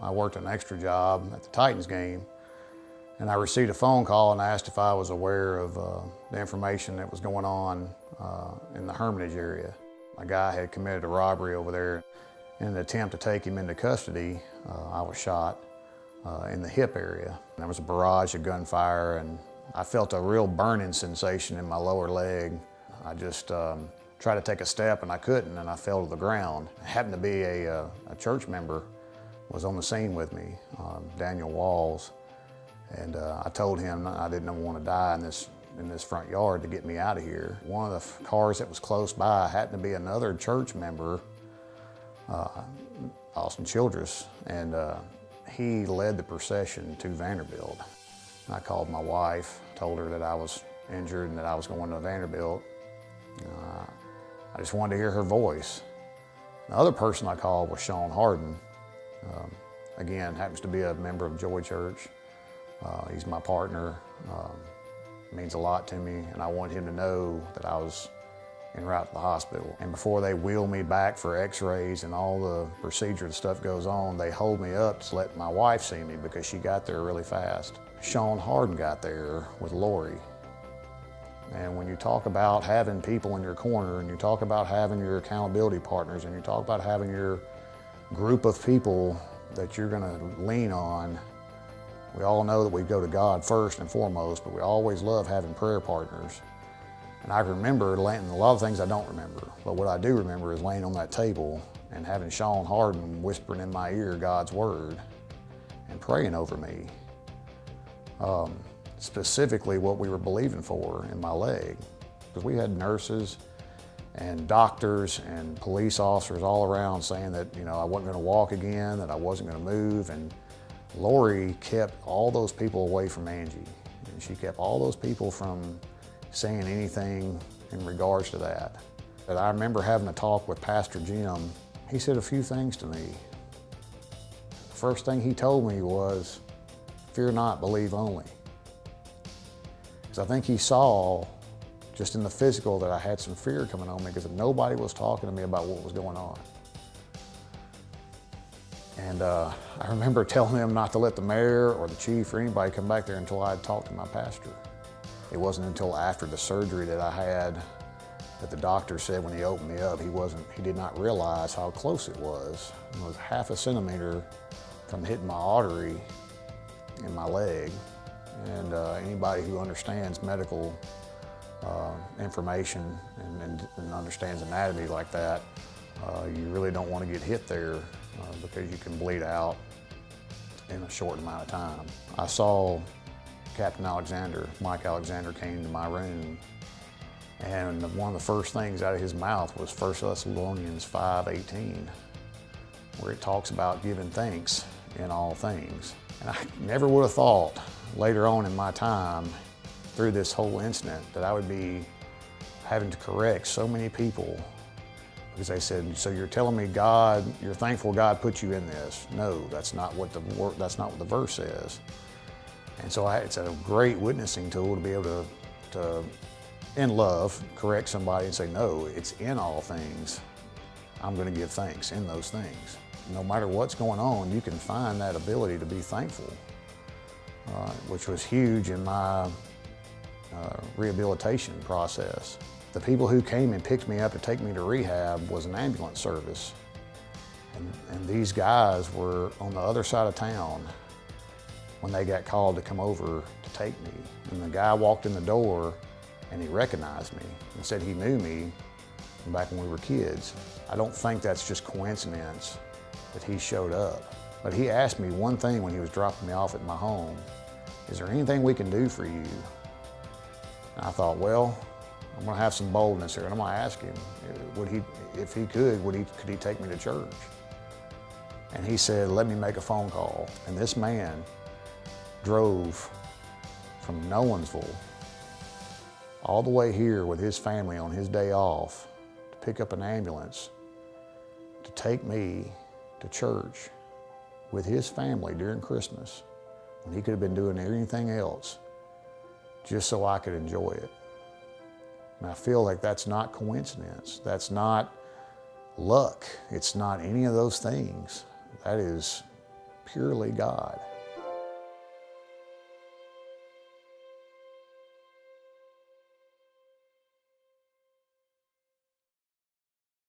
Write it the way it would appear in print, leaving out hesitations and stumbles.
I worked an extra job at the Titans game, and I received a phone call and asked if I was aware of the information that was going on in the Hermitage area. A guy had committed a robbery over there. In an attempt to take him into custody, I was shot in the hip area. There was a barrage of gunfire, and I felt a real burning sensation in my lower leg. I just tried to take a step and I couldn't, and I fell to the ground. It happened to be a church member was on the scene with me, Daniel Walls, and I told him I didn't want to die in this front yard to get me out of here. One of the cars that was close by happened to be another church member, Austin Childress, and he led the procession to Vanderbilt. I called my wife, told her that I was injured and that I was going to Vanderbilt. I just wanted to hear her voice. The other person I called was Sean Harden. Again, happens to be a member of Joy Church. He's my partner. Means a lot to me, and I wanted him to know that I was en route to the hospital. And before they wheel me back for x-rays and all the procedure and stuff goes on, they hold me up to let my wife see me because she got there really fast. Sean Harden got there with Lori. And when you talk about having people in your corner, and you talk about having your accountability partners, and you talk about having your group of people that you're gonna lean on, we all know that we go to God first and foremost, but we always love having prayer partners. And I remember laying, a lot of things I don't remember, but what I do remember is laying on that table and having Sean Harden whispering in my ear God's word and praying over me. Specifically what we were believing for in my leg. Because we had nurses and doctors and police officers all around saying that, you know, I wasn't gonna walk again, that I wasn't gonna move, and Lori kept all those people away from Angie. And she kept all those people from saying anything in regards to that. But I remember having a talk with Pastor Jim. He said a few things to me. The first thing he told me was, fear not, believe only. Because I think he saw, just in the physical, that I had some fear coming on me because nobody was talking to me about what was going on. And I remember telling them not to let the mayor or the chief or anybody come back there until I had talked to my pastor. It wasn't until after the surgery that I had that the doctor said when he opened me up, he did not realize how close it was. It was half a centimeter from hitting my artery in my leg. And anybody who understands medical information and understands anatomy like that, you really don't want to get hit there because you can bleed out in a short amount of time. I saw Captain Alexander, Mike Alexander, came to my room, and one of the first things out of his mouth was 1 Thessalonians 5:18, where it talks about giving thanks in all things. And I never would have thought later on in my time through this whole incident that I would be having to correct so many people because they said, so you're telling me God, you're thankful God put you in this. No, that's not what the verse says. And so it's a great witnessing tool to be able to, in love, correct somebody and say, no, it's in all things. I'm going to give thanks in those things. No matter what's going on, you can find that ability to be thankful, which was huge in my rehabilitation process. The people who came and picked me up to take me to rehab was an ambulance service. And these guys were on the other side of town when they got called to come over to take me. And the guy walked in the door and he recognized me and said he knew me back when we were kids. I don't think that's just coincidence that he showed up. But he asked me one thing when he was dropping me off at my home. Is there anything we can do for you? And I thought, well, I'm gonna have some boldness here and I'm gonna ask him, if he could he take me to church? And he said, let me make a phone call. And this man drove from Nolensville all the way here with his family on his day off to pick up an ambulance to take me to church with his family during Christmas when he could have been doing anything else just so I could enjoy it. And I feel like that's not coincidence. That's not luck. It's not any of those things. That is purely God.